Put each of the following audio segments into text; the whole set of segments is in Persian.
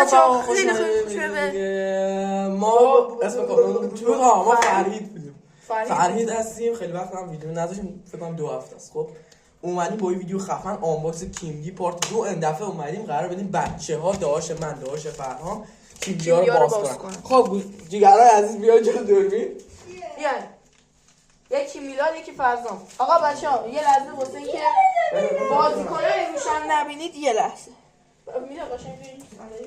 بچه‌ها خیلی خوش شده. ما اسم کانال تو ما فرهید بودیم. فرهید هستیم. خیلی وقت هم ویدیو نداشتیم، فکر کنم 2 هفته است. خب اومدیم با این ویدیو خفن آنباکس کیمگی پارت 2. این دفعه اومدیم قرار بدیم بچه‌ها داش من داش فرهام کیمگی رو باز کنن. خب جیگرای عزیز بیا جلو دوربین. بیاین. یکی میلاد یکی فرزام. آقا بچه‌ها یه لحظه واسه اینکه بازیکن‌های روشن نبینید یه لحظه. میلاد قشنگ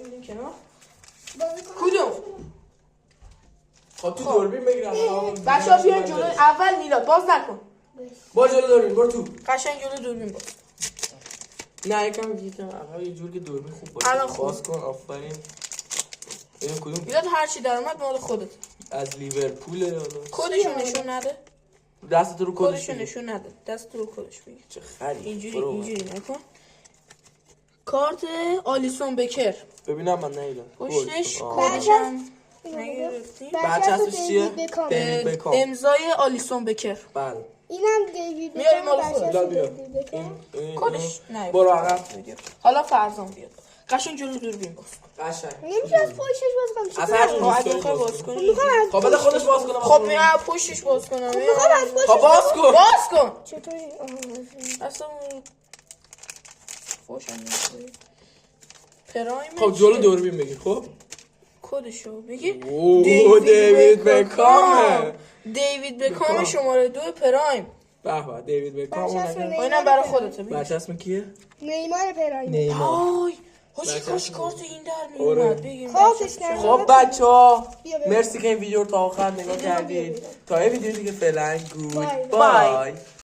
ببین کنار. کدوم؟ خب تو دوربین بگیرم. بچه‌ها بیاین جلو. اول میلاد باز نکن. با جلو دوربین برو تو. قشنگ جلو دوربین باز. نه یکم اول یه جور که دوربین خوب باشه. الان خوب. باز کن. آفرین. این کدوم؟ میلاد هر چی در اومد مال خودت. از لیورپول حالا. کدشو نشون نده. دست رو کدشو نشون نده. دست رو کدش بگیر. چه خری. اینجوری نکن. کارت آلیسون بکر. ببینم من نیدم. پشتش کدشم نگرفتی. برچسبش چیه؟ دیوید بکام. امضای آلیسون بکر. بله. اینم دیوید میاریم مال بکام. خودت. این کدش نه. برو عقب. حالا فرزان بیاد. قشنگ جلو دوربین باز. قشنگ. نمیشه از پشتش باز کنم. از هر جور اگه دوست بخوای داری باز کنی. خب بده خودش باز کنه. خب میام پشتش باز کنم. میخوام از پشتش خب باز کن. باز کن. چطوری؟ اصلا فوشم نمی‌کنی. پرایم. خب جلو دوربین بگیر. خب کدشو بگی. دیوید بکامه. دیوید بکام شماره 2 پرایم. به به دیوید بکام. اینم برای خودته. برچسب کیه؟ نیمار پرایم. نیمار. آی حاجی کاش کارت این در میومد. بگیم کارتش نه. خب بچه‌ها مرسی که این ویدیو رو تا آخر نگاه کردید. تا یه ویدیو دیگه فعلا گود بای.